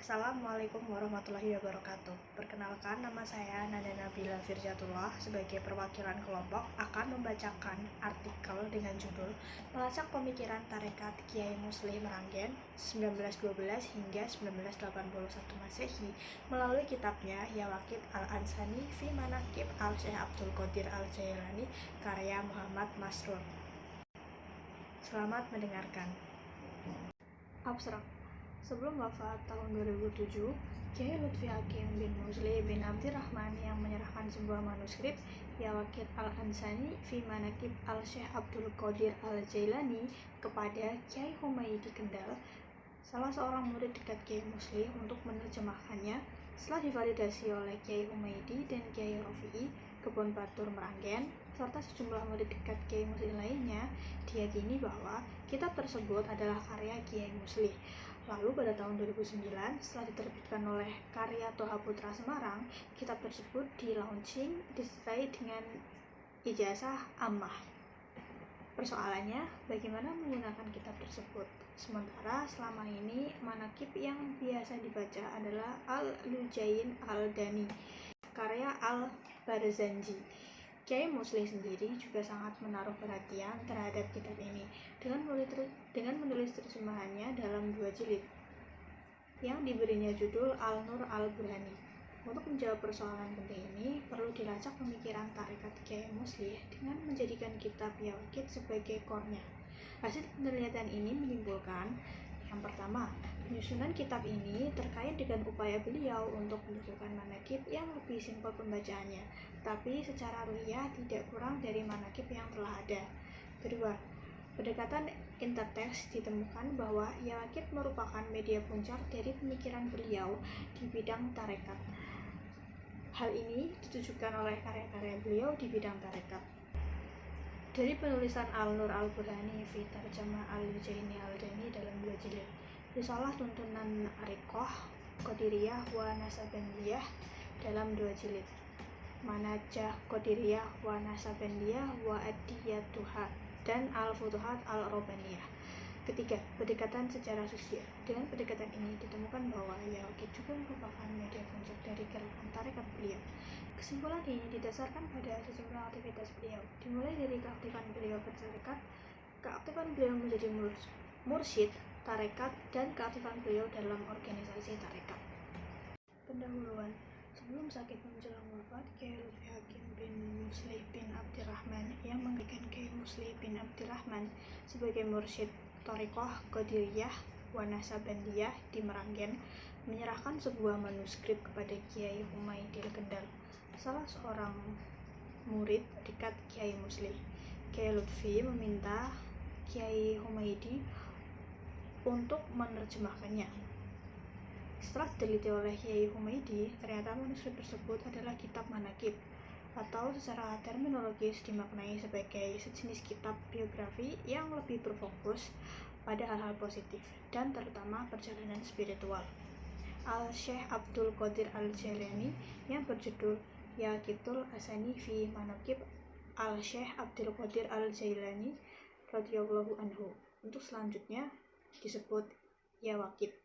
Assalamualaikum warahmatullahi wabarakatuh. Perkenalkan, nama saya Nanda Nabila Firjatullah. Sebagai perwakilan kelompok akan membacakan artikel dengan judul Melacak Pemikiran Tarekat Kiai Muslih Meranggen 1912 hingga 1981 Masehi melalui kitabnya Yawaqit Al-Ansani fi Manaqib Al-Syekh Abdul Qadir Al-Jailani karya Muhammad Masrur. Selamat mendengarkan. Abstrak. Sebelum wafat tahun 2007, Kiai Lutfi Hakim bin Muslih bin Abdirrahman yang menyerahkan sebuah manuskrip Yawaqit Al-Ansani fi Manaqib Al-Syekh Abdul Qadir Al-Jailani kepada Kiai Humaydi Kendal, salah seorang murid dekat Kiai Muslih, untuk menerjemahkannya. Setelah divalidasi oleh Kiai Humaydi dan Kiai Rafi'i Kebon Batur Meranggen serta sejumlah murid dekat Kiai Muslih lainnya, diyakini bahwa kitab tersebut adalah karya Kiai Muslih. Lalu pada tahun 2009, setelah diterbitkan oleh Karya Toha Putra Semarang, kitab tersebut di-launching disertai dengan ijazah ammah. Persoalannya, bagaimana menggunakan kitab tersebut? Sementara selama ini manaqib yang biasa dibaca adalah Al-Lujayn Al-Dani, karya Al-Barzanji. Kiai Muslih sendiri juga sangat menaruh perhatian terhadap kitab ini dengan menulis terjemahannya dalam 2 jilid yang diberinya judul Al-Nur Al-Burhani. Untuk menjawab persoalan penting ini, perlu dilacak pemikiran tarekat Kiai Muslih dengan menjadikan kitab Yawaqit sebagai core-nya. Hasil penelitian ini menyimpulkan, yang pertama, penyusunan kitab ini terkait dengan upaya beliau untuk menunjukkan manaqib yang lebih simpel pembacaannya, tapi secara ruhiyah tidak kurang dari manaqib yang telah ada. Kedua, pendekatan interteks ditemukan bahwa Yawaqit merupakan media puncak dari pemikiran beliau di bidang tarekat. Hal ini ditujukan oleh karya-karya beliau di bidang tarekat. Dari penulisan Al-Nur Al-Burhani fi Tarjamah Al-Lujaini Al-Dani dalam 2 jilid, Risalah Tuntunan Ariqah Qadiriyah wa Nasabandiyah dalam 2 jilid, Manajah Qadiriyah wa Nasabandiyah wa Adiyatuha, dan Al-Futuhat Al-Robaniyah. Ketiga, pendekatan secara sosial. Dengan pendekatan ini ditemukan bahwa Yawaqit juga merupakan media puncak dari gerakan tarekat beliau. Kesimpulan ini didasarkan pada sejumlah aktivitas beliau, dimulai dari keaktifan beliau bertarekat, keaktifan beliau menjadi mursyid tarekat, dan keaktifan beliau dalam organisasi tarekat. Pendahuluan. Sebelum sakit menjelang wafat, Kiai Lutfi Hakim bin Muslih bin Abdirrahman yang menggantikan Kiai Muslih bin Abdirrahman sebagai mursyid Thariqah Qadiriyah wa Nasabandiyah di Meranggen menyerahkan sebuah manuskrip kepada Kiai Humaydi Kendal, salah seorang murid dekat Kiai Muslih. Kiai Lutfi meminta Kiai Humaydi untuk menerjemahkannya. Setelah diteliti oleh Kiai Humaydi, ternyata manuskrip tersebut adalah kitab manaqib, atau secara terminologis dimaknai sebagai sejenis kitab biografi yang lebih berfokus pada hal-hal positif dan terutama perjalanan spiritual Al-Syekh Abdul Qadir Al-Jailani yang berjudul Yaqitul Asani fi Manaqib Al-Syekh Abdul Qadir Al-Jailani radhiyallahu anhu, untuk selanjutnya disebut Yawaqit.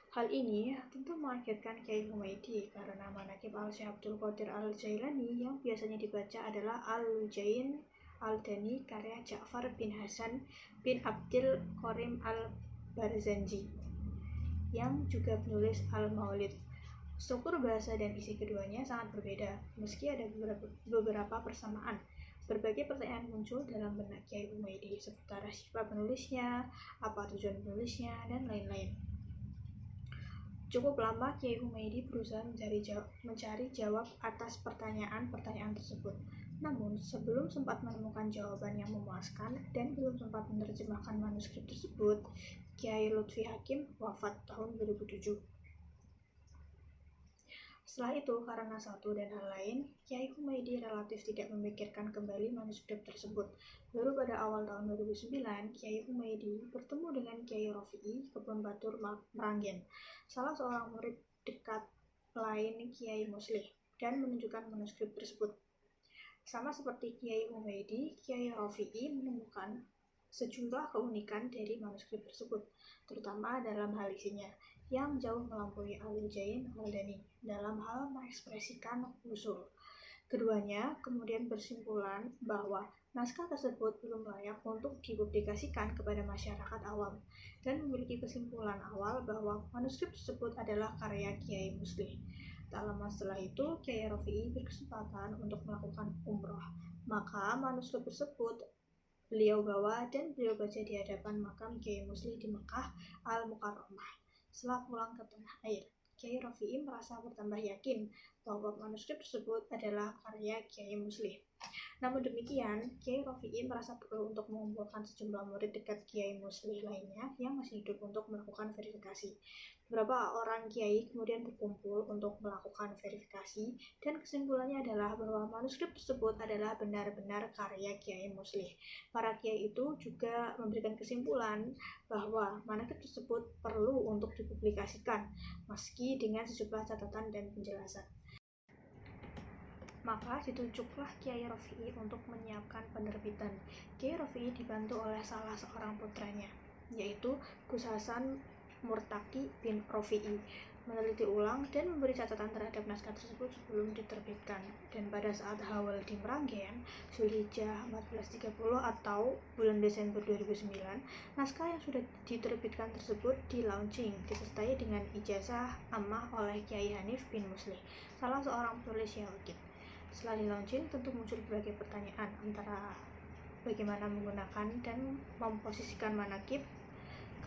Hal ini tentu mengagetkan Kiai Humaydi karena manaqib Al-Syekh Abdul Qadir Al-Jailani yang biasanya dibaca adalah Al-Lujayn Al-Dani karya Ja'far bin Hasan bin Abdil Qarim Al-Barzanji yang juga penulis Al-Maulid. Struktur bahasa dan isi keduanya sangat berbeda, meski ada beberapa persamaan. Berbagai pertanyaan muncul dalam benak Kiai Humaydi seputar siapa penulisnya, apa tujuan penulisnya, dan lain-lain. Cukup lama Kiai Humaydi berusaha mencari jawab atas pertanyaan-pertanyaan tersebut. Namun, sebelum sempat menemukan jawaban yang memuaskan dan belum sempat menerjemahkan manuskrip tersebut, Kiai Lutfi Hakim wafat tahun 2007. Setelah itu, karena satu dan hal lain, Kiai Humaydi relatif tidak memikirkan kembali manuskrip tersebut. Baru pada awal tahun 2009, Kiai Humaydi bertemu dengan Kiai Rafi'i Kebon Batur Meranggen, salah seorang murid dekat lain Kiai Muslih, dan menunjukkan manuskrip tersebut. Sama seperti Kiai Humaydi, Kiai Rafi'i menemukan sejumlah keunikan dari manuskrip tersebut, terutama dalam hal isinya. yang jauh melampaui Al-Ujain Al-Dani dalam hal mengekspresikan usul. Keduanya kemudian bersimpulan bahwa naskah tersebut belum layak untuk dipublikasikan kepada masyarakat awam dan memiliki kesimpulan awal bahwa manuskrip tersebut adalah karya Kiai Muslih. Tak lama setelah itu, Kiai Rafi'i berkesempatan untuk melakukan umroh. Maka manuskrip tersebut beliau bawa dan beliau baca di hadapan makam Kiai Muslih di Mekah Al-Mukarramah. Setelah pulang ke tanah air, Kiai Rafi'i merasa bertambah yakin bahwa manuskrip tersebut adalah karya Kiai Muslih. Namun demikian, Kiai Rafi'i merasa perlu untuk mengumpulkan sejumlah murid dekat Kiai Muslih lainnya yang masih hidup untuk melakukan verifikasi. Beberapa orang kiai kemudian berkumpul untuk melakukan verifikasi dan kesimpulannya adalah bahwa manuskrip tersebut adalah benar-benar karya Kiai Muslih. Para kiai itu juga memberikan kesimpulan bahwa manuskrip tersebut perlu untuk dipublikasikan meski dengan sejumlah catatan dan penjelasan. Maka ditunjuklah Kiai Rafi'i untuk menyiapkan penerbitan. Kiai Rafi'i dibantu oleh salah seorang putranya, yaitu Gus Hasan Murtaki bin Rafi'i, meneliti ulang dan memberi catatan terhadap naskah tersebut sebelum diterbitkan. Dan pada saat Hawal di Meranggen, Zulhijjah 1430 atau bulan Desember 2009, naskah yang sudah diterbitkan tersebut di-launching, disertai dengan ijazah ammah oleh Kiai Hanif bin Muslih, salah seorang penulis Yawakit. Setelah di-launching, tentu muncul berbagai pertanyaan antara bagaimana menggunakan dan memposisikan manakib,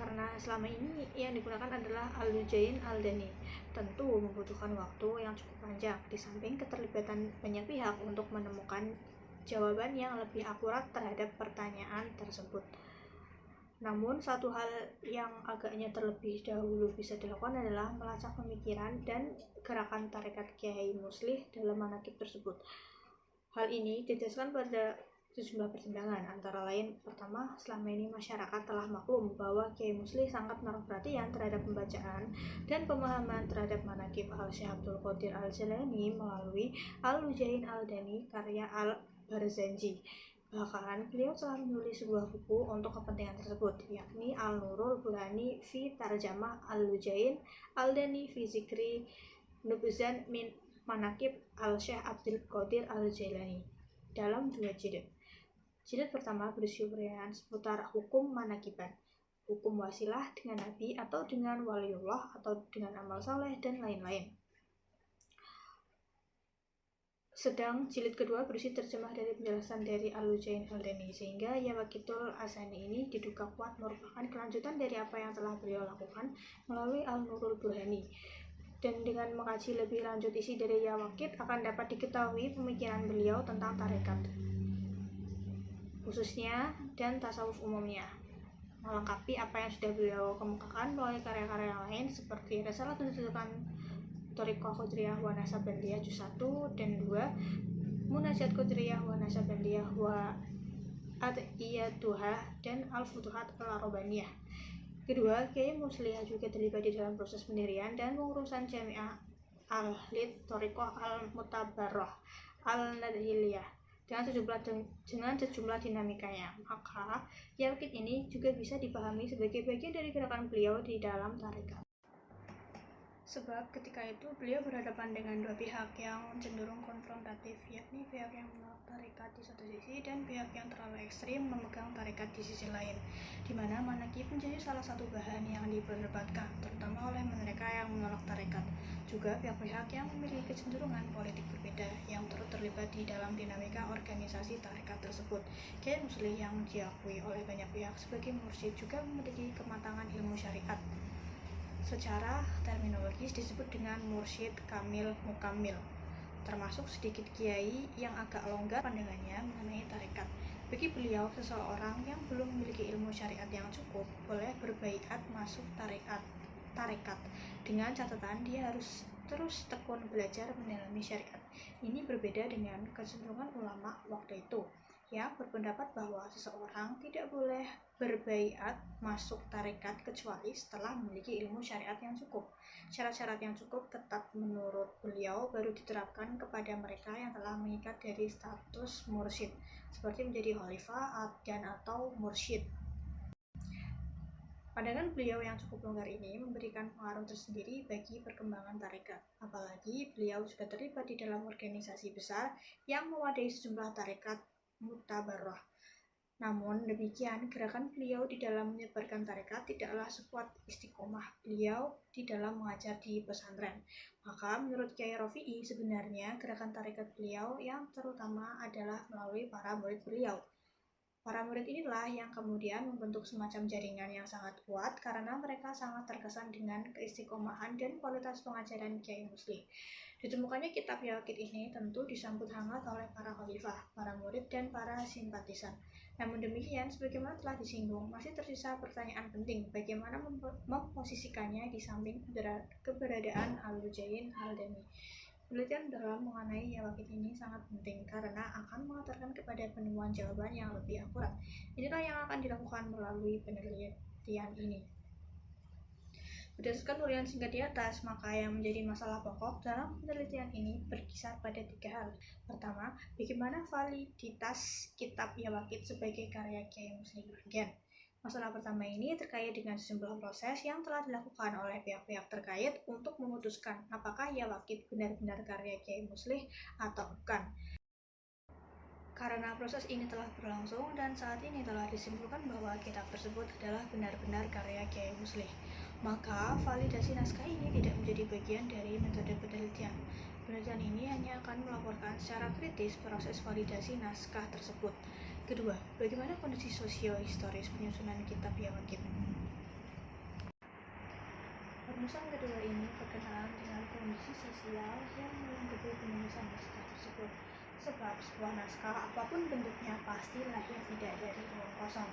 karena selama ini yang digunakan adalah Al-Ujain Al-Dani. Tentu membutuhkan waktu yang cukup panjang, di samping keterlibatan banyak pihak untuk menemukan jawaban yang lebih akurat terhadap pertanyaan tersebut. Namun, satu hal yang agaknya terlebih dahulu bisa dilakukan adalah melacak pemikiran dan gerakan tarekat Kiai Muslih dalam manakib tersebut. Hal ini didasarkan pada sejumlah pertimbangan, antara lain, pertama, selama ini masyarakat telah maklum bahwa Kiai Muslih sangat menaruh perhatian terhadap pembacaan dan pemahaman terhadap manakib Al-Syekh Abdul Qadir Al-Jilani melalui Al-Ujain Al-Dani karya Al-Barzanji. Bahkan, beliau telah menulis sebuah buku untuk kepentingan tersebut, yakni Al-Nurul Burhani fi Tarjamah Al-Ujain Al-Dani fi Zikri Nubzan min Manakib Al-Syekh Abdul Qadir Al-Jilani dalam 2 jilid. Jilid pertama berisi uraian seputar hukum manakiban, hukum wasilah dengan nabi atau dengan waliullah atau dengan amal saleh dan lain-lain. Sedang jilid kedua berisi terjemah dari penjelasan dari Al-Ujain Al-Dani, sehingga Yawaqitul Asani ini diduga kuat merupakan kelanjutan dari apa yang telah beliau lakukan melalui Al-Nurul Burhani. Dan dengan mengkaji lebih lanjut isi dari Yawaqit akan dapat diketahui pemikiran beliau tentang tarekat khususnya dan tasawuf umumnya, melengkapi apa yang sudah beliau kemukakan melalui karya-karya yang lain seperti Risalah Tuntutan Thariqah Qadiriyah wa Nasabandiyah Juz 1 dan 2, Munajat Qadiriyah wa Nasabandiyah wa Ad'iyatuha dan Al-Futuhat Al-Arabaniyah. Kedua, Kiai Muslih juga terlibat di dalam proses pendirian dan pengurusan Jamiah Al-Lid Thariqah Al-Mutabarrah Al-Nadhiliyah dengan sejumlah dinamikanya. Maka, Yawaqit ini juga bisa dipahami sebagai bagian dari gerakan beliau di dalam tarekat. Sebab ketika itu beliau berhadapan dengan dua pihak yang cenderung konfrontatif, yakni pihak yang menolak tarekat di satu sisi dan pihak yang terlalu ekstrim memegang tarekat di sisi lain, di mana manakib menjadi salah satu bahan yang diperdebatkan, terutama oleh mereka yang menolak tarekat. Juga pihak-pihak yang memiliki kecenderungan politik berbeda yang turut terlibat di dalam dinamika organisasi tarekat tersebut. Kiai Muslih yang diakui oleh banyak pihak sebagai mursyid juga memiliki kematangan ilmu syariat. Secara terminologis disebut dengan mursyid kamil mukamil, termasuk sedikit kiai yang agak longgar pandangannya mengenai tarekat. Bagi beliau, seseorang yang belum memiliki ilmu syariat yang cukup boleh berbaiat masuk tarekat dengan catatan dia harus terus tekun belajar mendalami syariat. Ini berbeda dengan kecenderungan ulama waktu itu yang berpendapat bahwa seseorang tidak boleh berbaiat masuk tarekat kecuali setelah memiliki ilmu syariat yang cukup. Syarat-syarat yang cukup ketat menurut beliau baru diterapkan kepada mereka yang telah mengikat dari status mursyid, seperti menjadi khalifah dan atau mursyid. Pandangan beliau yang cukup longgar ini memberikan pengaruh tersendiri bagi perkembangan tarekat. Apalagi beliau juga terlibat di dalam organisasi besar yang mewadai sejumlah tarekat mutabarrah. Namun demikian, gerakan beliau di dalam menyebarkan tarekat tidaklah sekuat istiqomah beliau di dalam mengajar di pesantren. Maka menurut Kyai Rafi'i, sebenarnya gerakan tarekat beliau yang terutama adalah melalui para murid beliau. Para murid inilah yang kemudian membentuk semacam jaringan yang sangat kuat karena mereka sangat terkesan dengan keistiqomahan dan kualitas pengajaran Kyai Muslim. Ditemukannya kitab Yaqid ini tentu disambut hangat oleh para khalifah, para murid, dan para simpatisan. Namun demikian, sebagaimana telah disinggung, masih tersisa pertanyaan penting bagaimana memposisikannya di samping keberadaan Al-Lujain Al-Dani. Penelitian dalam mengenai Yaqid ini sangat penting karena akan mengantarkan kepada penemuan jawaban yang lebih akurat. Inilah yang akan dilakukan melalui penelitian ini. Berdasarkan uraian singkat di atas, maka yang menjadi masalah pokok dalam penelitian ini berkisar pada 3 hal. Pertama, bagaimana validitas kitab Yaqid sebagai karya Kyai Muslim Renggen. Masalah pertama ini terkait dengan sejumlah proses yang telah dilakukan oleh pihak-pihak terkait untuk memutuskan apakah Yaqid benar-benar karya Kyai Muslim atau bukan. Karena proses ini telah berlangsung dan saat ini telah disimpulkan bahwa kitab tersebut adalah benar-benar karya Kyai Muslim, maka validasi naskah ini tidak menjadi bagian dari metode penelitian. Penelitian ini hanya akan melaporkan secara kritis proses validasi naskah tersebut. Kedua, bagaimana kondisi sosio-historis penyusunan kitab Yaqid. Rumusan kedua ini berkenaan dengan kondisi sosial yang melingkupi penulisan naskah tersebut. Sebab sebuah naskah apapun bentuknya pasti lahir tidak dari ruang kosong.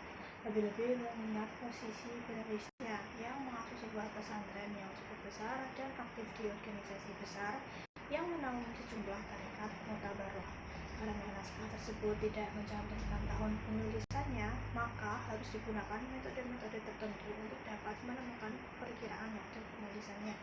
Lebih-lebih mengingat posisi penulisnya yang mengasuh sebuah pesantren yang cukup besar dan aktif di organisasi besar yang menaungi sejumlah tarekat mutabarrah. Karena naskah tersebut tidak mencantumkan tahun penulisannya, maka harus digunakan metode-metode tertentu untuk dapat menemukan perkiraan waktu penulisannya.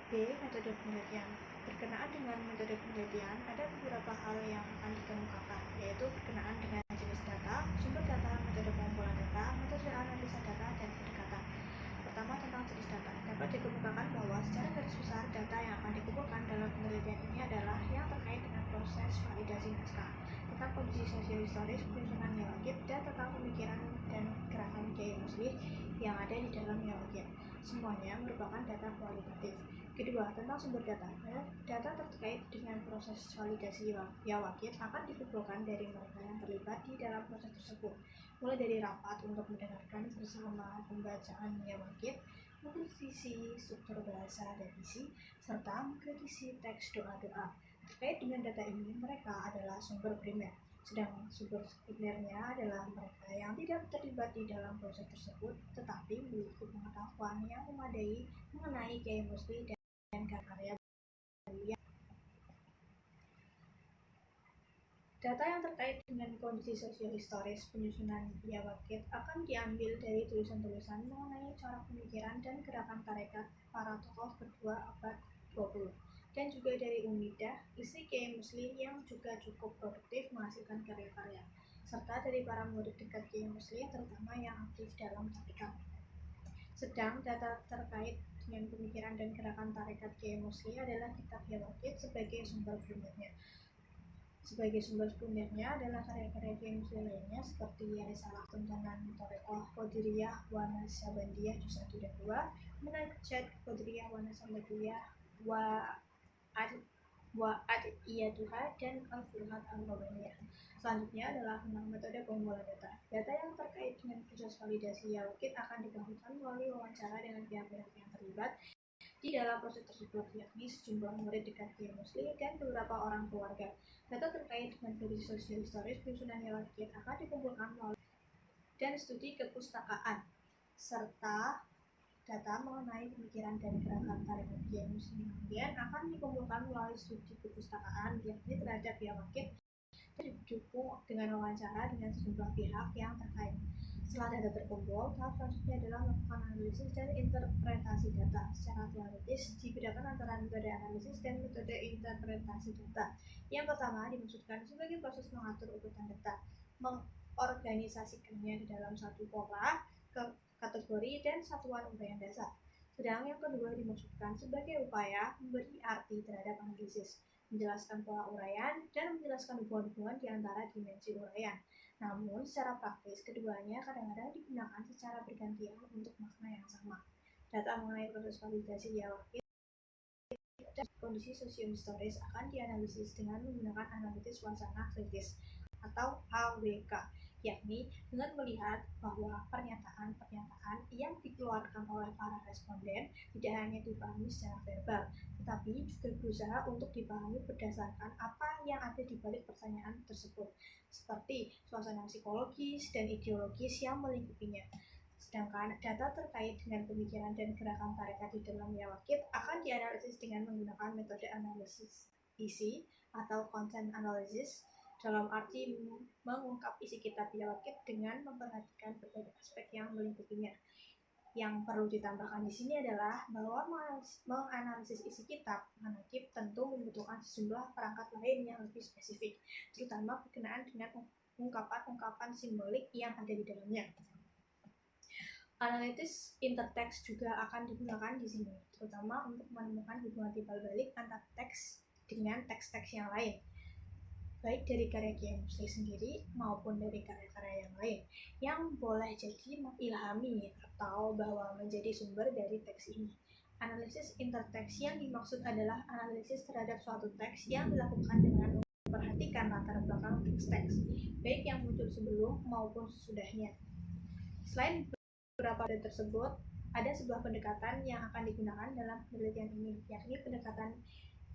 B. Metode penelitian. Berkenaan dengan metode penelitian, ada beberapa hal yang akan dikemukakan, yaitu berkenaan dengan jenis data, sumber data, metode pengumpulan data, metode analisa data, dan pendekatan. Pertama, tentang jenis data. Dapat dikemukakan bahwa secara garis besar data yang akan dikumpulkan dalam penelitian ini adalah yang terkait dengan proses validasi naskah, tentang kondisi sosio-historis penyusunan Yaqid, dan tentang pemikiran dan gerakan Kyai Muslim yang ada di dalam Yaqid. Semuanya merupakan data kualitatif. Kedua, tentang sumber data. Data terkait dengan proses validasi Yaqid akan dikumpulkan dari mereka yang terlibat di dalam proses tersebut, mulai dari rapat untuk mendengarkan bersama pembacaan Yaqid, mengkritisi struktur bahasa dan isi, serta mengkritisi teks doa-doa. Terkait dengan data ini, mereka adalah sumber primer, sedang sumber sekundernya adalah mereka yang tidak terlibat di dalam proses tersebut, tetapi memiliki pengetahuan yang memadai mengenai Kyai Muslim dan karya beliau. Data yang terkait dengan kondisi sosio-historis penyusunan Yaqid akan diambil dari tulisan-tulisan mengenai cara pemikiran dan gerakan tarekat para tokoh kedua abad 20, dan juga dari Umidah, istri Kyai Muslim yang juga cukup produktif menghasilkan karya-karya, serta dari para murid dekat Kyai Muslim terutama yang aktif dalam tarekat. Sedang data terkait dengan pemikiran dan gerakan tarekat Kyai Muslim adalah kitab Yaqid sebagai sumber primernya. Sebagai sumber sekundernya adalah karya-karya Kyai Muslim lainnya seperti Risalah Tuntunan Thariqah Qadiriyah wa Naksabandiyah Juz 1 dan 2, Munajat Qadiriyah wa Naksabandiyah wa Adiyatuha, dan Al-Furuhat Al-Rabaniyah. Selanjutnya adalah tentang metode pengumpulan data. Data yang terkait dengan proses validasi Yaqid akan dikumpulkan melalui wawancara dengan pihak-pihak yang terlibat di dalam proses tersebut, yakni sejumlah murid dekat Kyai Muslim dan beberapa orang keluarga. Data terkait dengan kondisi sosio-historis penyusunan Yaqid akan dikumpulkan melalui dan studi kepustakaan, serta data mengenai pemikiran dan gerakan tarekat Kyai Muslim kemudian akan dikumpulkan melalui studi kepustakaan, yakni terhadap Yaqid, dan didukung dengan wawancara dengan sejumlah pihak yang terkait. Setelah data terkumpul, tahap selanjutnya adalah melakukan analisis dan interpretasi data. Secara teoritis, dibedakan antara metode analisis dan metode interpretasi data. Yang pertama dimaksudkan sebagai proses mengatur urutan data, mengorganisasikannya di dalam satu pola, kategori, dan satuan uraian dasar. Sedang yang kedua dimaksudkan sebagai upaya memberi arti terhadap analisis, menjelaskan pola uraian, dan menjelaskan hubungan-hubungan di antara dimensi uraian. Namun, secara praktis, keduanya kadang-kadang digunakan secara bergantian untuk makna yang sama. Data mengenai proses validasi Yawakit dan kondisi sosiohistoris akan dianalisis dengan menggunakan analisis suasana kritis atau AWK, yakni dengan melihat bahwa pernyataan-pernyataan yang dikeluarkan oleh para responden tidak hanya dipahami secara verbal, tetapi juga berusaha untuk dipahami berdasarkan apa yang ada di balik pertanyaan tersebut, seperti suasana psikologis dan ideologis yang melingkupinya. Sedangkan data terkait dengan pemikiran dan gerakan tarekat di dalam Yawakit akan dianalisis dengan menggunakan metode analisis isi atau content analysis, dalam arti mengungkap isi kitab Yawakit dengan memperhatikan berbagai aspek yang melingkupinya. Yang perlu ditambahkan di sini adalah bahwa menganalisis isi kitab manakib tentu membutuhkan sejumlah perangkat lain yang lebih spesifik, terutama berkenaan dengan ungkapan-ungkapan simbolik yang ada di dalamnya. Analisis interteks juga akan digunakan di sini, terutama untuk menemukan hubungan timbal balik antara teks dengan teks-teks yang lain, baik dari karya Kiai Musli sendiri maupun dari karya-karya yang lain, yang boleh jadi mengilhami atau bahwa menjadi sumber dari teks ini. Analisis interteks yang dimaksud adalah analisis terhadap suatu teks yang dilakukan dengan memperhatikan latar belakang teks, baik yang muncul sebelum maupun sesudahnya. Selain beberapa dari tersebut, ada sebuah pendekatan yang akan digunakan dalam penelitian ini, yakni pendekatan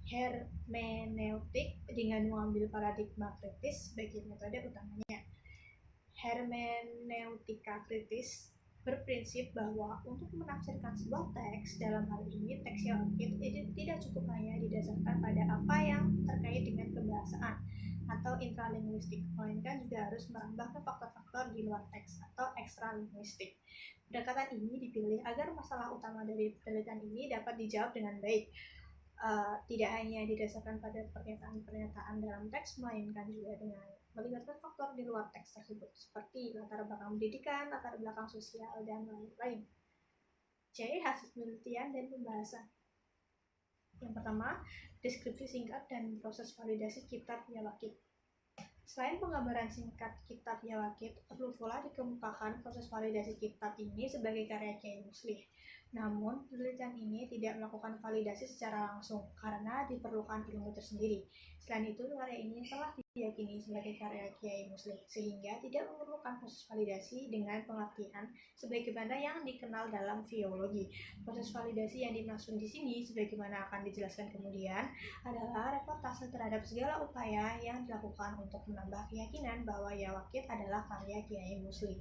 hermeneutik dengan mengambil paradigma kritis sebagai metode utamanya. Hermeneutika kritis berprinsip bahwa untuk menafsirkan sebuah teks, dalam hal ini teks Yawakit, tidak cukup hanya didasarkan pada apa yang terkait dengan kebahasaan atau intralinguistik, melainkan juga harus merambah ke faktor-faktor di luar teks atau ekstralinguistik. Pendekatan ini dipilih agar masalah utama dari penelitian ini dapat dijawab dengan baik. Tidak hanya didasarkan pada pernyataan-pernyataan dalam teks, melainkan juga dengan melibatkan faktor di luar teks tersebut, seperti latar belakang pendidikan, latar belakang sosial, dan lain-lain. Jadi, hasil penelitian dan pembahasan. Yang pertama, deskripsi singkat dan proses validasi kitab Yawakit. Selain penggambaran singkat kitab Yawakit, perlu pula dikemukakan proses validasi kitab ini sebagai karya Kiai Musli. Namun, penelitian ini tidak melakukan validasi secara langsung karena diperlukan ilmu tersendiri. Selain itu, karya ini telah diyakini sebagai karya Kiai Musli, sehingga tidak memerlukan proses validasi dengan pengertian sebagaimana yang dikenal dalam filologi. Proses validasi yang dimaksud di sini, sebagaimana akan dijelaskan kemudian, adalah reportase terhadap segala upaya yang dilakukan untuk menambah keyakinan bahwa Yawakit adalah karya Kiai Musli.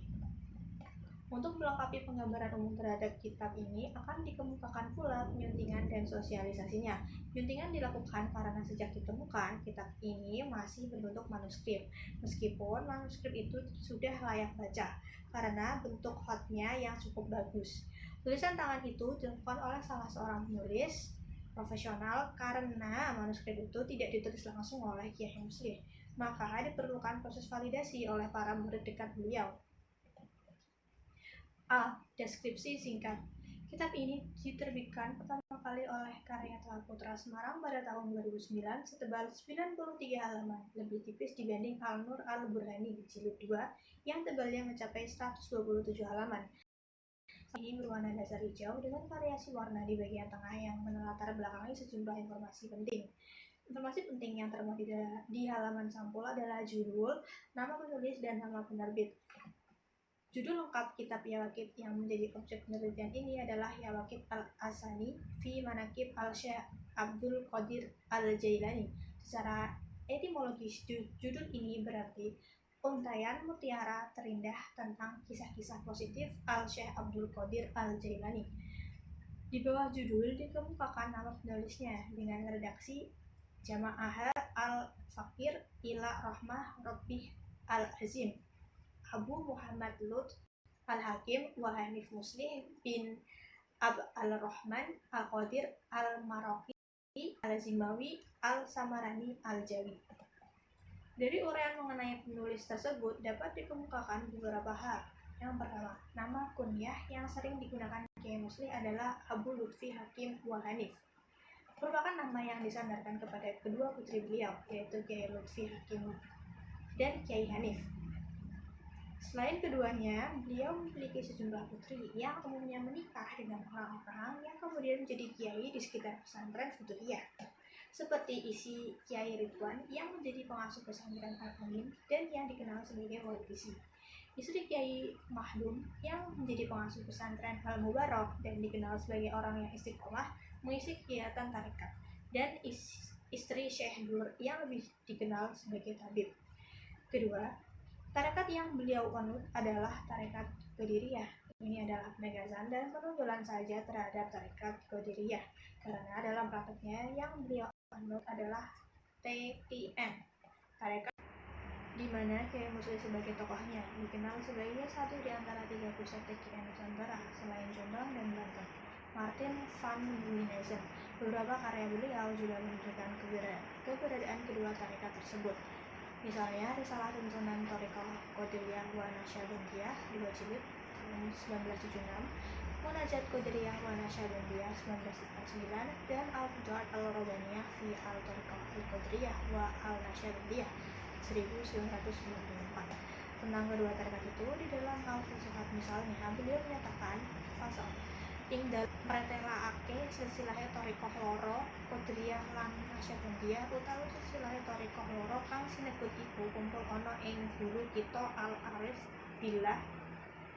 Untuk melengkapi penggambaran umum terhadap kitab ini, akan dikemukakan pula penyuntingan dan sosialisasinya. Penyuntingan dilakukan karena sejak ditemukan, kitab ini masih berbentuk manuskrip. Meskipun manuskrip itu sudah layak baca, karena bentuk hotnya yang cukup bagus. Tulisan tangan itu dilakukan oleh salah seorang penulis profesional karena manuskrip itu tidak ditulis langsung oleh Kiai Musli. Maka diperlukan proses validasi oleh para murid dekat beliau. A. Deskripsi singkat. Kitab ini diterbitkan pertama kali oleh Karya Putra Semarang pada tahun 2009 setebal 93 halaman, lebih tipis dibanding Al-Nur Al-Burhani jilid 2 yang tebalnya mencapai 127 halaman. Ini berwarna dasar hijau dengan variasi warna di bagian tengah yang melatar belakangi sejumlah informasi penting. Informasi penting yang termuat di halaman sampul adalah judul, nama penulis, dan nama penerbit. Judul lengkap kitab Yawakit yang menjadi objek penelitian ini adalah Yawakit Al-Asani fi Manaqib Al-Syekh Abdul Qadir Al-Jailani. Secara etimologis, judul ini berarti untaian mutiara terindah tentang kisah-kisah positif Al-Syekh Abdul Qadir Al-Jailani. Di bawah judul dikemukakan nama penulisnya dengan redaksi Jama'ah Al-Fakir ila Rahmah Rabbih Al-Azim, Abu Muhammad Lut Al-Hakim wa Hanif Muslih bin Al-Rahman Al-Qadir Al-Maraqi Al-Zimawi Al-Samarani Al-Jawi. Dari uraian mengenai penulis tersebut dapat dikemukakan beberapa hal. Yang pertama, nama kunyah yang sering digunakan Kiai Musli adalah Abu Lutfi Hakim wa Hanif. Merupakan nama yang disandarkan kepada kedua putri beliau, yaitu Kiai Lutfi Hakim dan Kiai Hanif. Selain keduanya, beliau memiliki sejumlah putri yang umumnya menikah dengan orang-orang yang kemudian menjadi kiai di sekitar pesantren Futuhiyah, seperti isi Kiai Ridwan yang menjadi pengasuh pesantren Al-Amin dan yang dikenal sebagai wali isi. Istri Kiai Mahdum yang menjadi pengasuh pesantren Al-Mubarak dan dikenal sebagai orang yang istiqomah mengisi kegiatan tarekat, dan istri Syekh Dur yang lebih dikenal sebagai tabib. Kedua, tarekat yang beliau anut adalah tarekat Qadiriyah. Ini adalah penegasan dan penunggulan saja terhadap tarekat Qadiriyah, karena dalam prakteknya yang beliau anut adalah TIN, tarekat di mana Kiai Musli sebagai tokohnya dikenal sebagai satu di antara 3 pusat TKN Nusantara selain Jombang dan Banten. Martin van Buynesen. Beberapa karya beliau juga menunjukkan keberadaan kedua tarekat tersebut. Misalnya Risalah Tuntunan Thariqah Qadiriyah wa Nasyabandiyah 2 jilid tahun 1976, Munajat Qadiriyah wa Nasyabandiyah 1949, dan Al-Futuhat Al-Rabbaniyah fi Al-Thariqah Al-Qadiriyah wa Al-Nasyabandiyah 1994. Tentang kedua tarekat itu, di dalam Al-Futuhat misalnya, beliau menyatakan pasal ing dalem mretelaake silsilahe thariqah loro Qadiriyah lan Nasyabandiyah utawi silsilahe thariqah loro kang sinebut iku kumpul ana ing guru kita Al-Arif Billah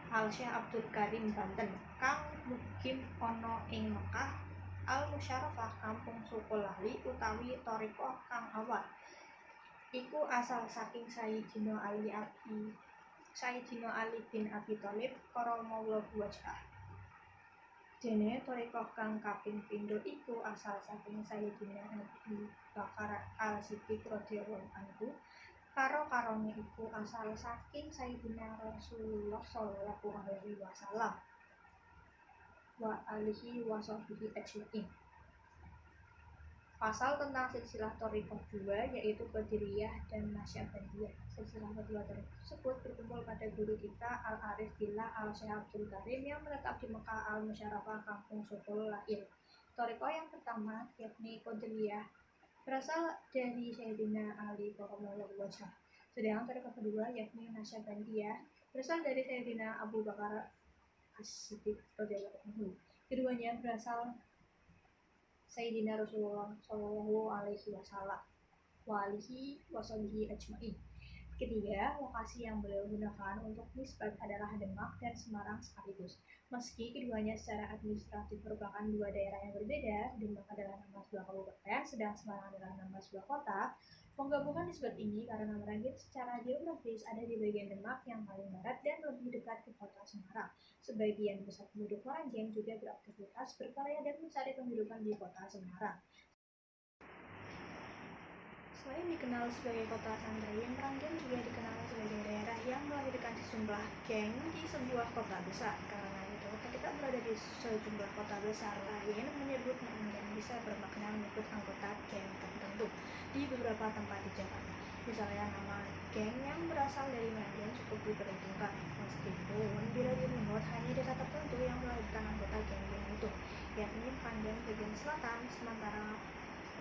Al-Syekh Abdul Karim Banten, kang mukim ana ing Mekah Al-Musyarrafah Kampung Sukolali utawi thariqah kang awal iku asal saking Sayyidina Ali bin Abi Thalib karamallahu wajhah. Dene thariqah kang kaping pindho iku asal saking Sayyidina Abu Bakar Al-Siddiq radhiyallahu anhu, karo-karone iku asal saking Sayyidina Rasulullah sallallahu alaihi wasallam wa alihi wasahbihi ajmain. Pasal tentang silsilah thariqah 2 yaitu Qadiriyah dan Nasyabandiyah. Silsilah kedua tersebut berkumpul pada guru kita Al-Arif Billah Al-Syekh Abdul Karim yang menetap di Mekah Al-Musyarrafah Kampung Sokol Lail. Thariqah yang pertama yakni Qadiriyah berasal dari Sayyidina Ali karamallahu wajhah. Sedangkan thariqah kedua yakni Nasyabandiyah berasal dari Sayyidina Abu Bakar As-Siddiq radhiyallahu anhu. Keduanya berasal Sayyidina Rasulullah Shallallahu Alaihi Wasallam wa alihi washabihi ajmain. Ketiga, lokasi yang beliau gunakan untuk nisbat adalah Demak dan Semarang sekaligus. Meski keduanya secara administratif merupakan dua daerah yang berbeda, Demak adalah nama sebuah kabupaten, sedang Semarang adalah nama sebuah kota. Penggabungan nisbat ini karena Merangin secara geografis ada di bagian Demak yang paling barat dan lebih dekat ke kota Semarang. Sebagian besar penduduk Merangin juga beraktivitas, berkarya, dan mencari penghidupan di kota Semarang. Selain dikenal sebagai kota santri, Merangin juga dikenal sebagai daerah yang melahirkan sejumlah geng di sebuah kota besar. Karena itu, ketika berada di sejumlah kota besar lain, menyebut Merangin bisa bermakna menyebut anggota geng tertentu di beberapa tempat di Jakarta. Misalnya nama geng yang berasal dari Merangin cukup diperhitungkan, meskipun bila dirunut hanya desa tertentu yang melahirkan anggota geng-geng itu, yakni Panjang bagian selatan, sementara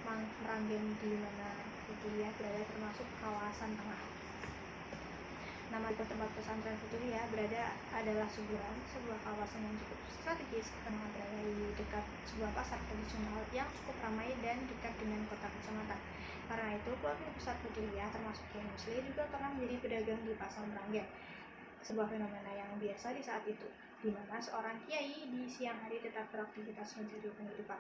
Merangin di mana Futuhiyah berada termasuk kawasan tengah. Nama tempat pesantren Futuhiyah berada adalah Suburan, sebuah kawasan yang cukup strategis karena berada di dekat sebuah pasar tradisional yang cukup ramai dan dekat dengan kota kecamatan. Karena itu, keluarga besar Futuhiyah termasuk Kiai Musli juga pernah menjadi pedagang di pasar Merangin. Sebuah fenomena yang biasa di saat itu, di mana seorang kiai di siang hari tetap beraktivitas mencari penghidupan.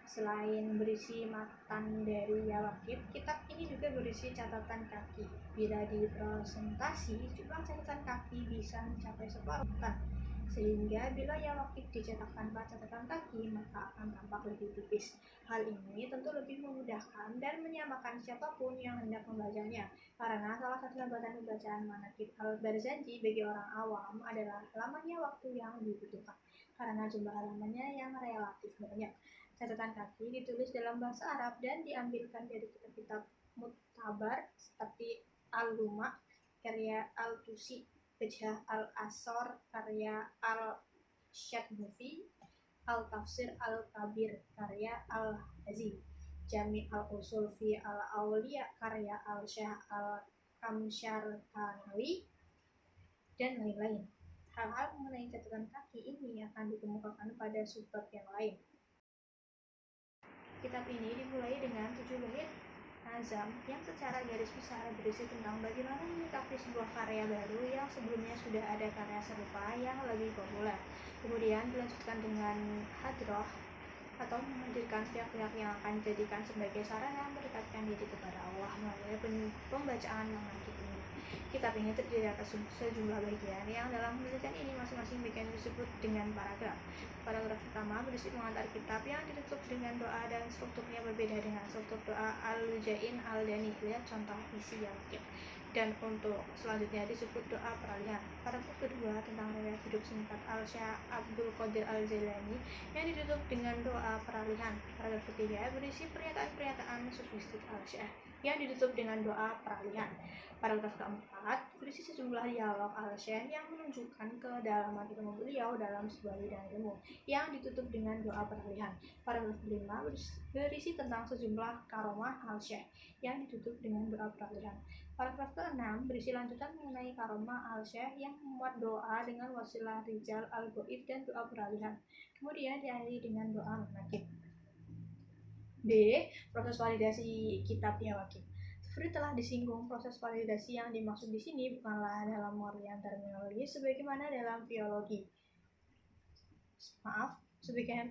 Selain berisi matan dari Yawakib, kitab ini juga berisi catatan kaki. Bila dipresentasi, jumlah catatan kaki bisa mencapai separuh tan. Sehingga bila Yawakib dicetak tanpa catatan kaki, maka akan tampak lebih tipis. Hal ini tentu lebih memudahkan dan menyamakan siapapun yang hendak membacanya. Karena salah satu hambatan pembacaan Manaqib Al-Barzanji bagi orang awam adalah lamanya waktu yang dibutuhkan, karena jumlah halamannya yang relatif banyak. Catatan kaki ditulis dalam bahasa Arab dan diambilkan dari kitab-kitab mutabar seperti Al-Luma, karya Al-Tusi, Hujjah al-Asor karya al-Syadmufi, Al-Tafsir al-Kabir karya al-Hazim, Jami al-Usul fi al-Awliya karya al-Syekh al-Kamsyarkanawi, dan lain-lain. Hal-hal mengenai catatan kaki ini akan dikemukakan pada subbab yang lain. Kitab ini dimulai dengan 7 bait nazam yang secara garis besar berisi tentang bagaimana menyikapi sebuah karya baru yang sebelumnya sudah ada karya serupa yang lebih populer. Kemudian dilanjutkan dengan hadroh atau menghadirkan pihak-pihak yang akan dijadikan sebagai sarana mendekatkan diri kepada Allah melalui pembacaan manaqib ini. Kitab ini terdiri atas sejumlah bagian yang dalam penelitian ini masing-masing bagian disebut dengan paragraf. Paragraf pertama berisi pengantar kitab yang ditutup dengan doa dan strukturnya berbeda dengan struktur doa Al-Lujain Al-Dani. Lihat contoh isi yang wakil. Dan untuk selanjutnya disebut doa peralihan. Paragraf kedua tentang riwayat hidup singkat Al-Syekh Abdul Qadir Al-Jailani yang ditutup dengan doa peralihan. Paragraf ketiga berisi pernyataan-pernyataan sufistik Al-Syekh yang ditutup dengan doa peralihan. Paragraf keempat berisi sejumlah dialog Al-Syekh yang menunjukkan kedalaman ilmu beliau dalam sebuah bidang ilmu yang ditutup dengan doa peralihan. Paragraf kelima berisi tentang sejumlah karomah Al-Syekh yang ditutup dengan doa peralihan. Paragraf ke-6 berisi lanjutan mengenai karomah Al-Syekh yang memuat doa dengan wasilah rijal al-ghaib dan doa peralihan. Kemudian diakhiri dengan doa manaqib. B. Proses validasi kitab Yawaqit. Seperti telah disinggung, proses validasi yang dimaksud di sini bukanlah dalam pengertian terminologi sebagaimana dalam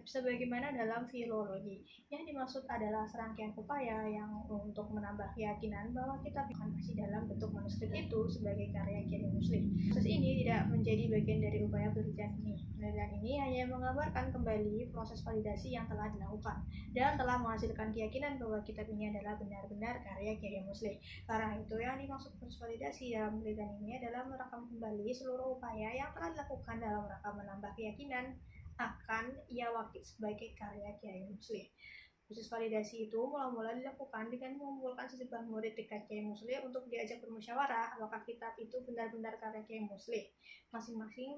sebagaimana dalam filologi. Yang dimaksud adalah serangkaian upaya yang untuk menambah keyakinan bahwa kitab yang masih dalam bentuk manuskrip itu sebagai karya Kiai Muslim. Proses ini tidak menjadi bagian dari upaya penelitian ini. Penelitian ini hanya menggambarkan kembali proses validasi yang telah dilakukan dan telah menghasilkan keyakinan bahwa kitab ini adalah benar-benar karya Kiai Muslim. Karena itu yang dimaksud proses validasi dalam penelitian ini adalah merekam kembali seluruh upaya yang telah dilakukan dalam rangka menambah keyakinan akan Yawaqit sebagai karya Kiai Muslim. Proses validasi itu mula-mula dilakukan dengan mengumpulkan sejumlah murid dekat Kiai Muslim untuk diajak bermusyawarah apakah kitab itu benar-benar karya Kiai Muslim. Masing-masing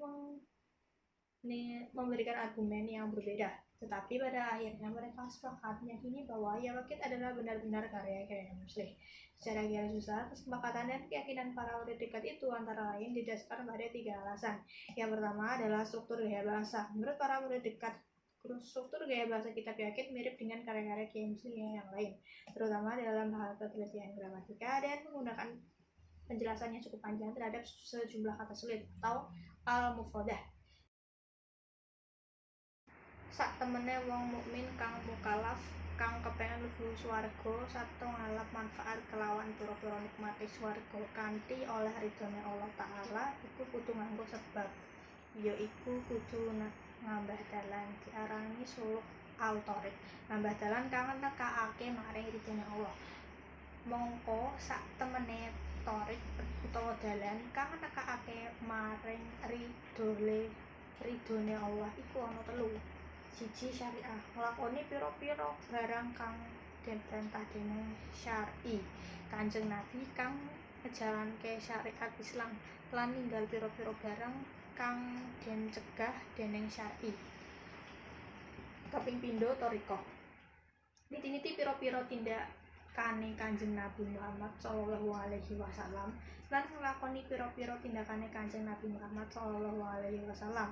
memberikan argumen yang berbeda, tetapi pada akhirnya mereka sepakat meyakini bahwa Yawaqit adalah benar-benar karya Kiai Muslim. Secara garis besar, kesepakatan dan keyakinan para murid dekat itu antara lain didasarkan pada 3 alasan. Yang pertama adalah struktur gaya bahasa. Menurut para murid dekat, struktur gaya bahasa kitab Yawaqit mirip dengan karya-karya Kiai Muslim yang lain, terutama dalam hal penelitian gramatika dan menggunakan penjelasannya cukup panjang terhadap sejumlah kata sulit atau al-mufradah. Sak temene wong mukmin kang mukalaf kang kepengen mlebu swarga sato ngalap manfaat kelawan pira-pira nikmate swarga kanthi oleh ridhone Allah Ta'ala iku kudu nganggo sebab, yaiku kudu ngambah dalan diarani suluk al-thariq, ngambah dalan kang nekakake maring ridhone Allah. Mongko sak temene thariq utawa dalan kang nekakake maring ridhone Allah iku ana 3. Siji, syariah, nglakoni pira-pira barang kang diperintah dening syar'i. Kanjeng Nabi kang ngejalanke syariat Islam lan ninggal pira-pira barang kang den cegah dening syar'i. Kaping pindho, thariqah. Niti-niti pira-pira tindakane Kanjeng Nabi Muhammad sallallahu alaihi wasallam lan nglakoni pira-pira tindakane Kanjeng Nabi Muhammad sallallahu alaihi wasallam.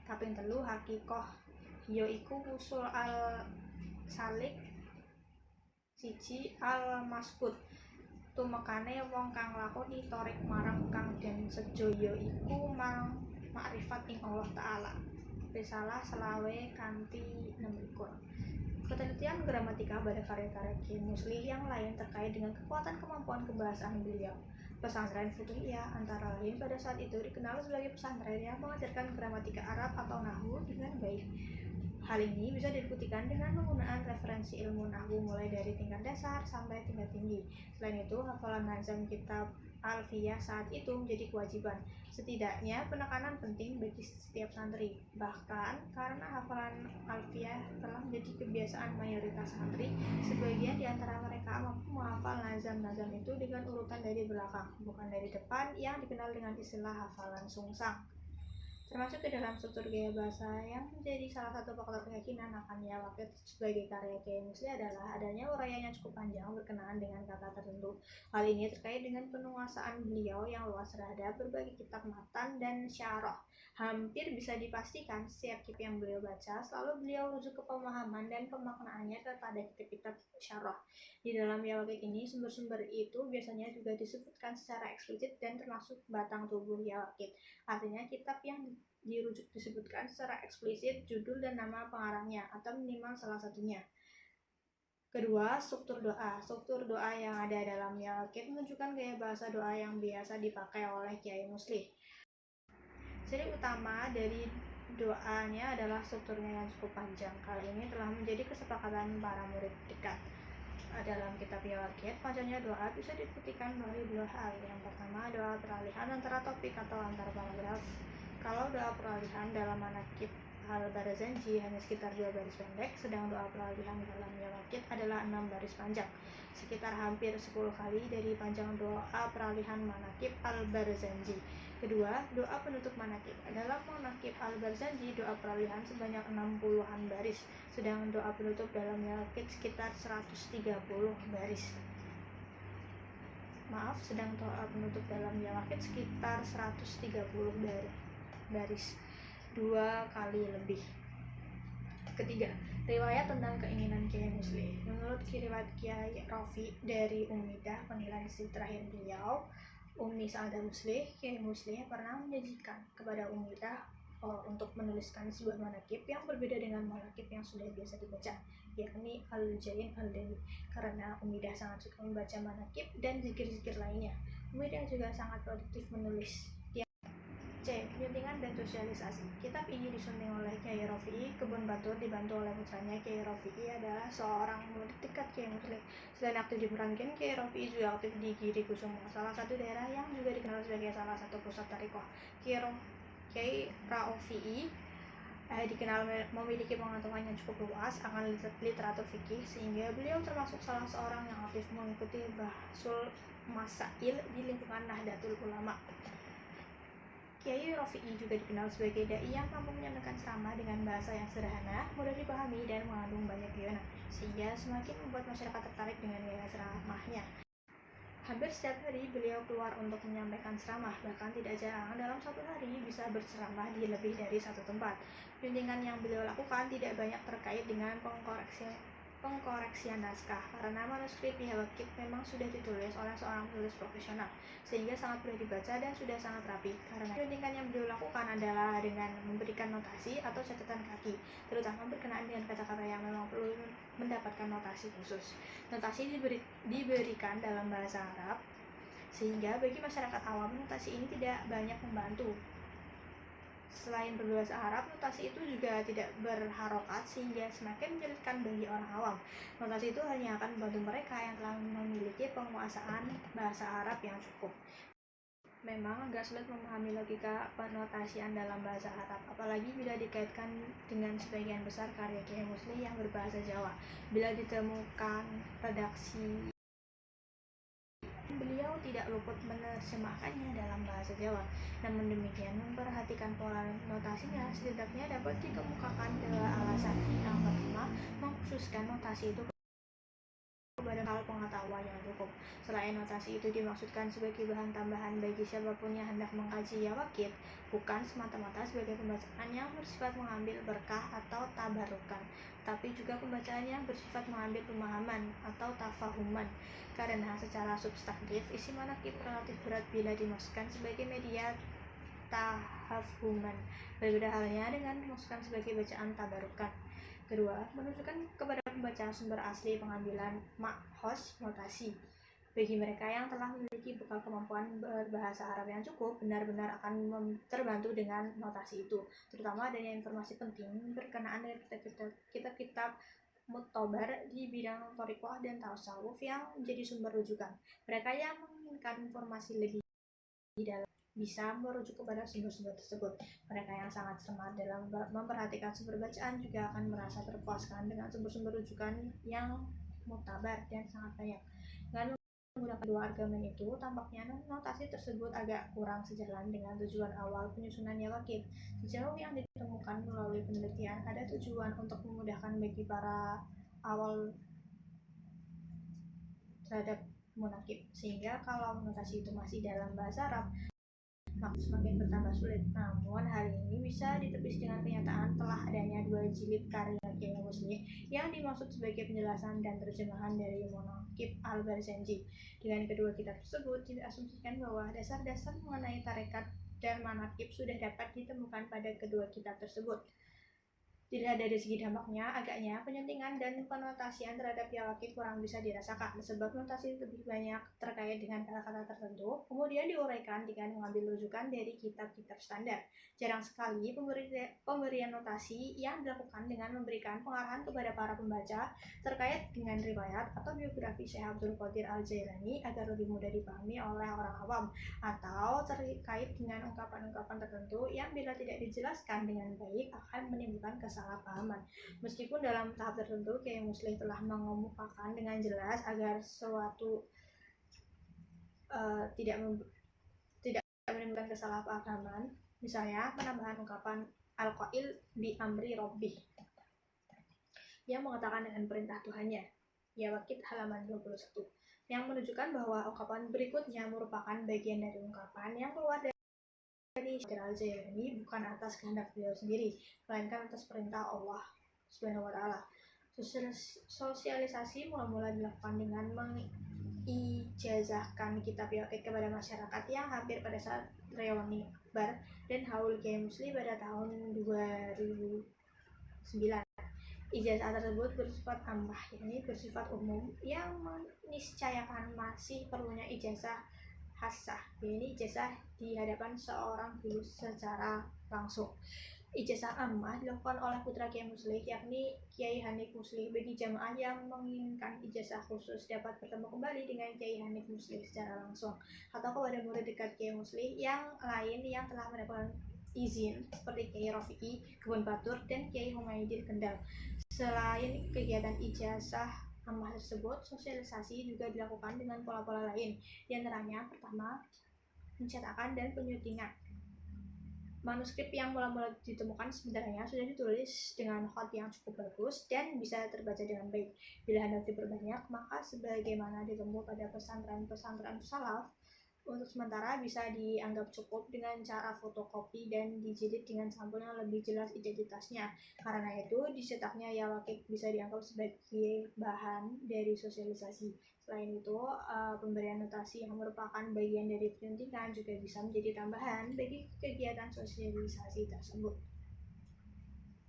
Kaping 3, hakikah, yaiku usul al-salik. Siji, al-masbut, tumekane wong kang lakoni tarik marang kang den sejo yaiku marang makrifat ing Allah Ta'ala. Risalah selawe kanthi 6. Penelitian gramatika pada karya-karya Kiai Muslim yang lain terkait dengan kekuatan kemampuan kebahasaan beliau. Pesantren Futuhiyah antara lain pada saat itu dikenal sebagai pesantren yang mengajarkan gramatika Arab atau nahwu dengan baik. Hal ini bisa dibuktikan dengan penggunaan referensi ilmu nahwu mulai dari tingkat dasar sampai tingkat tinggi. Selain itu, hafalan nazam kitab alfiyah saat itu menjadi kewajiban. Setidaknya penekanan penting bagi setiap santri. Bahkan karena hafalan alfiyah telah menjadi kebiasaan mayoritas santri, sebagian di antara mereka mampu menghafal nazam-nazam itu dengan urutan dari belakang, bukan dari depan, yang dikenal dengan istilah hafalan sungsang. Termasuk ke dalam struktur gaya bahasa yang menjadi salah satu faktor keyakinan akan Yawakit sebagai karya Kiai Musli adalah adanya uraian yang cukup panjang berkenaan dengan kata tertentu. Hal ini terkait dengan penguasaan beliau yang luas terhadap berbagai kitab matan dan syarah. Hampir bisa dipastikan setiap kitab yang beliau baca selalu beliau rujuk ke pemahaman dan pemaknaannya kepada kitab-kitab syarah. Di dalam Yawakit ini, sumber-sumber itu biasanya juga disebutkan secara eksplisit dan termasuk batang tubuh Yawakit. Artinya kitab yang dirujuk disebutkan secara eksplisit judul dan nama pengarangnya atau minimal salah satunya. Kedua, struktur doa. Struktur doa yang ada dalam Yawakit menunjukkan gaya bahasa doa yang biasa dipakai oleh Kiai Musli. Ciri utama dari doanya adalah strukturnya yang cukup panjang. Hal ini telah menjadi kesepakatan para murid dekat. Dalam kitab Yawakit, panjangnya doa bisa dibuktikan melalui dua hal. Yang pertama, doa peralihan antara topik atau antar paragraf. Kalau doa peralihan dalam manakib Al-Barzanji hanya sekitar 2 baris pendek, sedang doa peralihan dalam Yawakit adalah 6 baris panjang, sekitar hampir 10 kali dari panjang doa peralihan manakib Al-Barzanji. Kedua, doa penutup manakib. Dalam manakib Al-Barzanji, doa peralihan sebanyak 60-an baris, sedang doa penutup dalam Yawakit sekitar 130 baris. Sedang doa penutup dalam Yawakit sekitar 130 baris, 2 kali lebih. Ketiga, riwayat tentang keinginan Kiai Musli. Menurut riwayat Kiai Rafi dari Ummidah, penilaian istri terakhir beliau, Ummi Sa'adah Musli, Kiai Musli pernah menjanjikan kepada Ummidah untuk menuliskan sebuah manakib yang berbeda dengan manakib yang sudah biasa dibaca, yakni Al-Jain Al-Dani, karena Ummidah sangat suka membaca manakib dan zikir-zikir lainnya. Ummidah juga sangat produktif menulis. C. Penyuntingan dan sosialisasi. Kitab ini disunting oleh Kiai Rafi'i. Kebun Batur dibantu oleh putranya. Kiai Rafi'i adalah seorang murid dekat Kiai Musli. Selain aktif di Meranggen, Kiai Rafi'i juga aktif di Giri Kusumo, salah satu daerah yang juga dikenal sebagai salah satu pusat tarekat. Kiai Rafi'i dikenal memiliki pengetahuan yang cukup luas akan literatur fikih, sehingga beliau termasuk salah seorang yang aktif mengikuti bahsul masail di lingkungan Nahdlatul Ulama. Kiai Rafi'i juga dikenal sebagai dai yang mampu menyampaikan ceramah dengan bahasa yang sederhana, mudah dipahami, dan mengandung banyak guyonan, sehingga semakin membuat masyarakat tertarik dengan gaya ceramahnya. Hampir setiap hari beliau keluar untuk menyampaikan ceramah, bahkan tidak jarang dalam satu hari bisa berceramah di lebih dari satu tempat. Bimbingan yang beliau lakukan tidak banyak terkait dengan pengkoreksian naskah, karena manuskrip Yawakit memang sudah ditulis oleh seorang penulis profesional, sehingga sangat mudah dibaca dan sudah sangat rapi. Karena bimbingan yang beliau lakukan adalah dengan memberikan notasi atau catatan kaki, terutama berkenaan dengan kata-kata yang memang perlu mendapatkan notasi khusus. Notasi diberikan dalam bahasa Arab, sehingga bagi masyarakat awam notasi ini tidak banyak membantu. Selain berbahasa Arab, notasi itu juga tidak berharokat, sehingga semakin menyulitkan bagi orang awam. Notasi itu hanya akan membantu mereka yang telah memiliki penguasaan bahasa Arab yang cukup. Memang agak sulit memahami logika penotasian dalam bahasa Arab, apalagi bila dikaitkan dengan sebagian besar karya Kiai Musli yang berbahasa Jawa. Bila ditemukan redaksi, beliau tidak luput menerjemahkannya dalam bahasa Jawa. Namun demikian, memperhatikan pola notasinya setidaknya dapat dikemukakan dua alasan. Yang pertama, mengkhususkan notasi itu kepada hal pengetahuan yang cukup. Selain notasi itu dimaksudkan sebagai bahan tambahan bagi siapapun yang hendak mengkaji Yawakit, bukan semata-mata sebagai pembacaan yang bersifat mengambil berkah atau tabarukan, tapi juga pembacaan yang bersifat mengambil pemahaman atau tafahuman. Karena secara substantif, isi manakib relatif berat bila dimaksudkan sebagai media tahafhuman, berbeda halnya dengan dimaksudkan sebagai bacaan tabarukan. Kedua, menunjukkan kepada pembaca sumber asli pengambilan makhos notasi. Bagi mereka yang telah memiliki bekal kemampuan berbahasa Arab yang cukup, benar-benar akan terbantu dengan notasi itu, terutama adanya informasi penting berkenaan dengan kitab-kitab muktabar di bidang thariqah dan tasawuf yang menjadi sumber rujukan. Mereka yang menginginkan informasi lebih dalam bisa merujuk kepada sumber-sumber tersebut. Mereka yang sangat cermat dalam memperhatikan sumber bacaan juga akan merasa terpuaskan dengan sumber-sumber rujukan yang muktabar dan sangat banyak. Dengan menggunakan kedua argumen itu, tampaknya notasi tersebut agak kurang sejalan dengan tujuan awal penyusunan Yawakit. Sejauh yang ditemukan melalui penelitian, ada tujuan untuk memudahkan bagi para awal terhadap munakib, sehingga kalau notasi itu masih dalam bahasa Arab, maka semakin bertambah sulit. Namun hal ini bisa ditepis dengan kenyataan telah adanya 2 jilid karya Kiai Musli yang dimaksud sebagai penjelasan dan terjemahan dari Munaqib al-Barzanji. Dengan kedua kitab tersebut diasumsikan bahwa dasar-dasar mengenai tarekat dan manaqib sudah dapat ditemukan pada kedua kitab tersebut. Dilihat dari segi dampaknya, agaknya penyuntingan dan penotasian terhadap Yawakit kurang bisa dirasakan, sebab notasi lebih banyak terkait dengan kata-kata tertentu, kemudian diuraikan dengan mengambil rujukan dari kitab-kitab standar. Jarang sekali pemberian notasi yang dilakukan dengan memberikan pengarahan kepada para pembaca terkait dengan riwayat atau biografi Syekh Abdul Qadir Al-Jailani agar lebih mudah dipahami oleh orang awam, atau terkait dengan ungkapan-ungkapan tertentu yang bila tidak dijelaskan dengan baik akan menimbulkan kesalahpahaman. Meskipun dalam tahap tertentu Kiai Musli telah mengemukakan dengan jelas agar suatu tidak menimbulkan kesalahpahaman, misalnya penambahan ungkapan al-qail bi amri rabbih yang mengatakan dengan perintah Tuhannya, Yawakit halaman 21, yang menunjukkan bahwa ungkapan berikutnya merupakan bagian dari ungkapan yang keluar dari Syekh Al-Jailani bukan atas kehendak beliau sendiri, melainkan atas perintah Allah Subhanahu wa Ta'ala. Sosialisasi mula-mula dilakukan dengan mengijazahkan kitab Yawakit kepada masyarakat yang hampir pada saat Rewani Akbar dan Haul Kiai Musli pada tahun 2009. Ijazah tersebut bersifat ambah, yakni bersifat umum, yang meniscayakan masih perlunya ijazah khasah, yakni ijazah di hadapan seorang guru secara langsung. Ijazah ammah dilakukan oleh putra Kiai Musli, yakni Kiai Hanif Musli. Bagi jamaah yang menginginkan ijazah khusus dapat bertemu kembali dengan Kiai Hanif Musli secara langsung, atau kepada murid dekat Kiai Musli yang lain yang telah mendapatkan izin seperti Kiai Rafi'i Kebun Batur dan Kiai Humaidin Kendal. Selain kegiatan ijazah ammah tersebut, sosialisasi juga dilakukan dengan pola-pola lain, di antaranya pertama, pencetakan dan penyutingan. Manuskrip yang mula-mula ditemukan sebenarnya sudah ditulis dengan hot yang cukup bagus dan bisa terbaca dengan baik. Bila hendak diperbanyak, maka sebagaimana ditemu pada pesantren-pesantren salaf, untuk sementara bisa dianggap cukup dengan cara fotokopi dan dijilid dengan sampul yang lebih jelas identitasnya. Karena itu, dicetaknya Yawakit bisa dianggap sebagai bahan dari sosialisasi. Selain itu, pemberian notasi yang merupakan bagian dari penyuntingan juga bisa menjadi tambahan bagi kegiatan sosialisasi tersebut.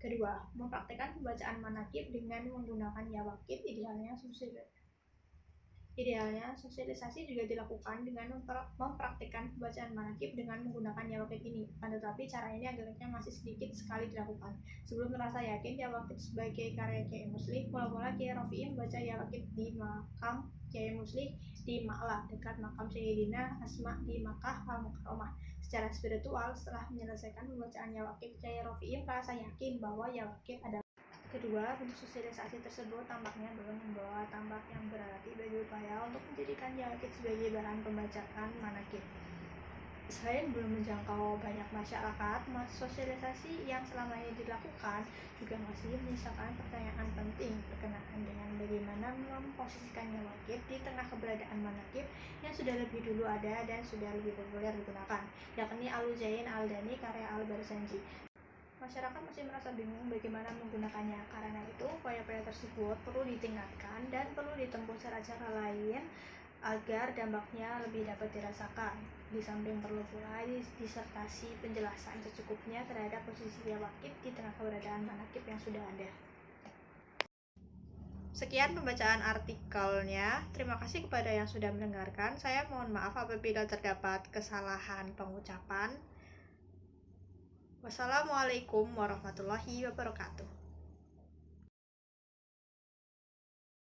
Kedua, mempraktikkan pembacaan manaqib dengan menggunakan Yawakit. Idealnya, sosialisasi juga dilakukan dengan mempraktikkan pembacaan manaqib dengan menggunakan Yawakit ini. Tetapi cara ini agaknya masih sedikit sekali dilakukan. Sebelum merasa yakin Yawakit sebagai karya Kiai Musli, mula-mula Kiai Rafi'i membaca Yawakit di makam Kiai Musli di Ma'lah, dekat makam Sayyidina Asma di Makkah Al-Mukarramah. Secara spiritual, setelah menyelesaikan pembacaan Yawakit, Kiai Rafi'i merasa yakin bahwa Yawakit adalah. Kedua, bentuk sosialisasi tersebut tampaknya belum membawa dampak yang berarti bagi upaya untuk menjadikan Yawakit sebagai bahan pembacaan manaqib. Selain belum menjangkau banyak masyarakat, sosialisasi yang selama ini dilakukan juga masih menyisakan pertanyaan penting berkenaan dengan bagaimana memposisikan Yawakit di tengah keberadaan manaqib yang sudah lebih dulu ada dan sudah lebih populer digunakan, yakni Al-Ujain Al-Dani karya Al-Barzanji. Masyarakat masih merasa bingung bagaimana menggunakannya. Karena itu, upaya-upaya tersebut perlu ditingkatkan dan perlu ditempuh cara-cara lain agar dampaknya lebih dapat dirasakan. Di samping perlu pula disertasi penjelasan secukupnya terhadap posisi Yawakit di tengah keberadaan manaqib yang sudah ada. Sekian pembacaan artikelnya. Terima kasih kepada yang sudah mendengarkan. Saya mohon maaf apabila terdapat kesalahan pengucapan. Wassalamualaikum warahmatullahi wabarakatuh.